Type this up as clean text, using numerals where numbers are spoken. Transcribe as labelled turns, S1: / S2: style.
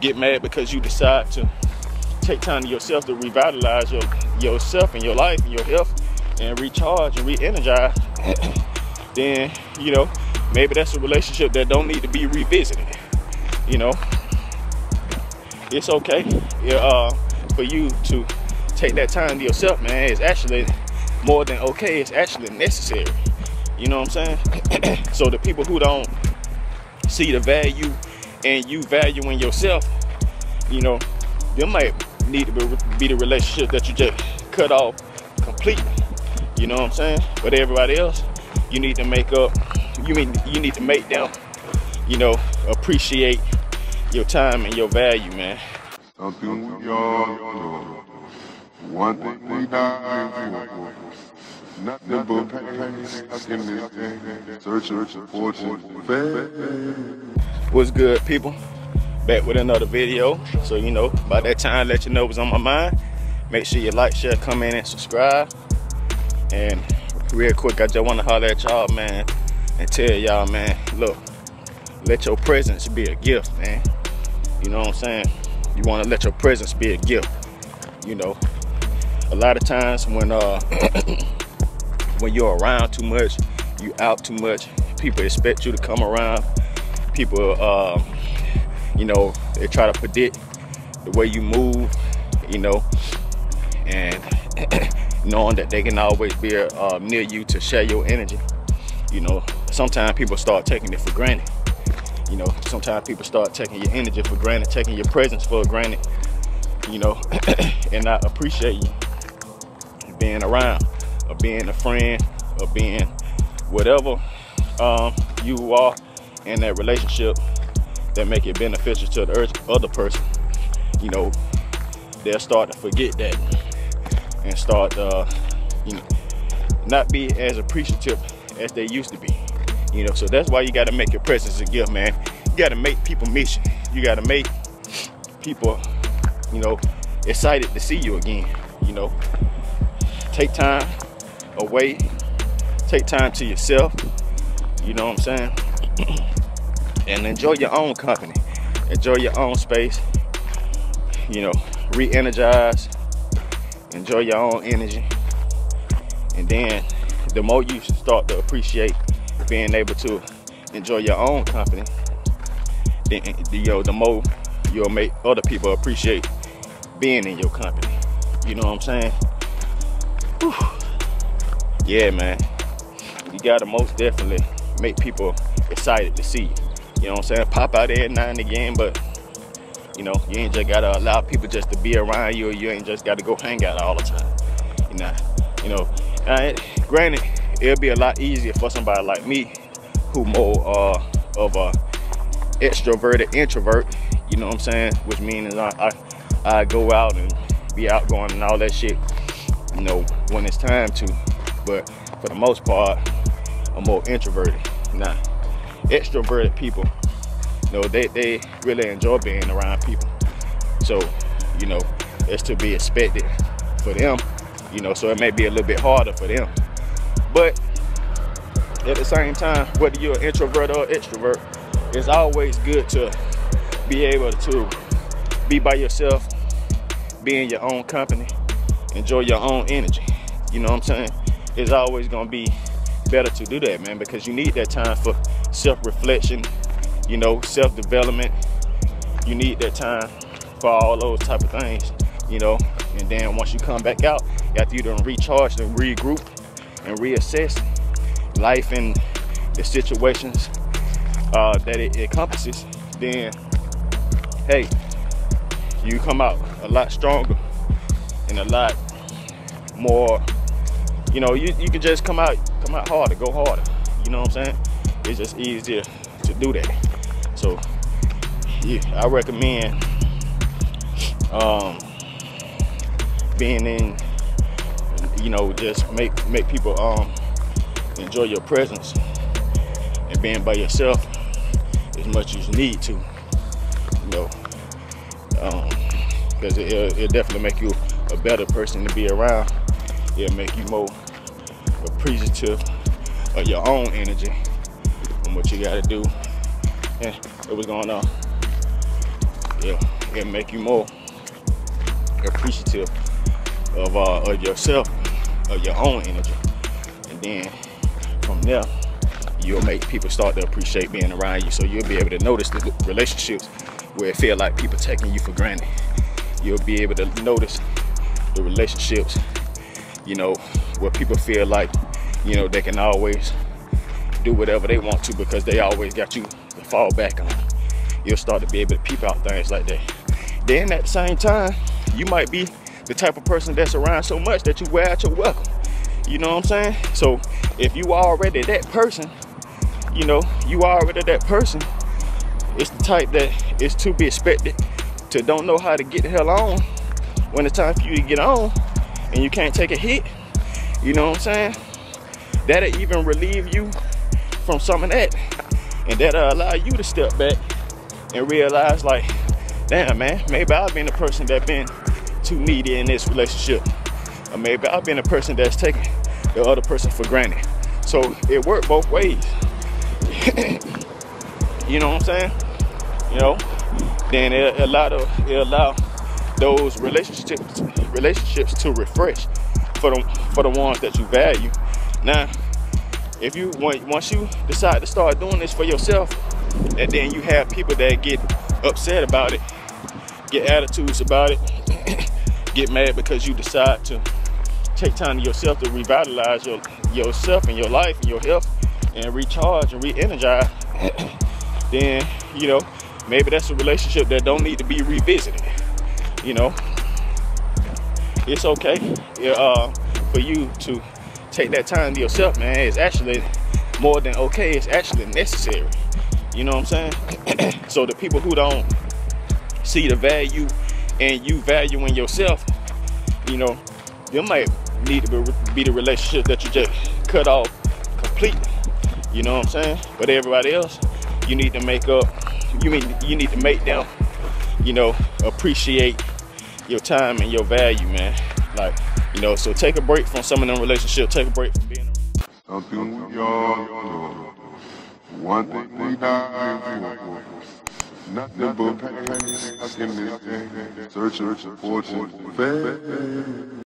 S1: get mad because you decide to take time to yourself to revitalize yourself and your life and your health and recharge and re-energize, then, you know, maybe that's a relationship that don't need to be revisited. You know, it's okay for you to take that time to yourself, man. It's actually more than okay, it's actually necessary. You know what I'm saying? So the people who don't see the value and you valuing yourself, you know, them might need to be the relationship that you just cut off completely. You know what I'm saying? But everybody else, you need to make up, you need to make them, you know, appreciate your time and your value, man.
S2: Something we all know. One thing we die for. Nothing but pain in this game. Searching for fortune.
S1: What's good, people? Back with another video. So, you know, by that time, let you know what's on my mind. Make sure you like, share, comment, and subscribe. And real quick, I just want to holler at y'all, man, and tell y'all, man, look, let your presence be a gift, man. You know what I'm saying? You want to let your presence be a gift. You know, a lot of times when when you're around too much, you out too much, people expect you to come around. People, you know, they try to predict the way you move, you know, and knowing that they can always be near you to share your energy. You know, sometimes people start taking it for granted. You know, sometimes people start taking your energy for granted, taking your presence for granted, you know, and not appreciate you being around, or being a friend, or being whatever you are in that relationship that make it beneficial to the other person. You know, they'll start to forget that and start you know, not be as appreciative as they used to be. You know, so that's why you got to make your presence a gift, man. You got to make people miss you. You got to make people, you know, excited to see you again. You know, take time away, take time to yourself. You know what I'm saying? And enjoy your own company, enjoy your own space. You know, re-energize, enjoy your own energy, and then the more you start to appreciate being able to enjoy your own company, then, you know, the more you'll make other people appreciate being in your company. You know what I'm saying? Whew. Yeah, man. You gotta most definitely make people excited to see you. You know what I'm saying? Pop out there now and again, but you know, you ain't just gotta allow people just to be around you, or you ain't just gotta go hang out all the time. You know, granted, it'll be a lot easier for somebody like me, who more of a extroverted introvert. You know what I'm saying? Which means I go out and be outgoing and all that shit, you know, when it's time to. But for the most part, I'm more introverted. Now, extroverted people, you know, they really enjoy being around people. So, you know, it's to be expected for them, you know, so it may be a little bit harder for them. But at the same time, whether you're an introvert or extrovert, it's always good to be able to be by yourself, be in your own company, enjoy your own energy. You know what I'm saying? It's always gonna be better to do that, man, because you need that time for self-reflection, you know, self-development. You need that time for all those type of things, you know. And then once you come back out, after you done recharge and regroup and reassess life and the situations that it encompasses, then hey, you come out a lot stronger and a lot more, you know, you can just come out harder, go harder. You know what I'm saying? It's just easier to do that. So yeah, I recommend being in, you know, just make people enjoy your presence and being by yourself as much as you need to, you know, because it'll definitely make you a better person to be around. It'll make you more appreciative of your own energy and what you got to do. And it was going on. it'll make you more appreciative of yourself, of your own energy. And then from there, you'll make people start to appreciate being around you. So you'll be able to notice the relationships where it feel like people taking you for granted. You'll be able to notice the relationships, you know, where people feel like, you know, they can always do whatever they want to because they always got you to fall back on. You'll start to be able to peep out things like that. Then at the same time, you might be the type of person that's around so much that you wear out your welcome. You know what I'm saying? So if you already that person, you know, you already that person, it's the type that is to be expected to don't know how to get the hell on when it's time for you to get on and you can't take a hit. You know what I'm saying? That'll even relieve you from some of that, and that'll allow you to step back and realize, like, damn man, maybe I've been the person that been too needy in this relationship, or maybe I've been the person that's taking the other person for granted. So it worked both ways. You know what I'm saying? You know, then it'll allow those relationships to refresh for the ones that you value. Now, if you once you decide to start doing this for yourself, and then you have people that get upset about it, get attitudes about it, get mad because you decide to take time to yourself to revitalize yourself and your life and your health and recharge and re-energize, then, you know, maybe that's a relationship that don't need to be revisited. You know, it's okay for you to take that time to yourself, man. It's actually more than okay, it's actually necessary. You know what I'm saying? So the people who don't see the value and you valuing yourself, you know, they might need to be the relationship that you just cut off completely. You know what I'm saying? But everybody else, you need to make up, you need to make them, you know, appreciate your time and your value, man. Like, you know, so take a break from some of them relationships, take a break from being around.
S2: Something we all do. One thing we die for. Nothing but pain in this game. Searching for fortune.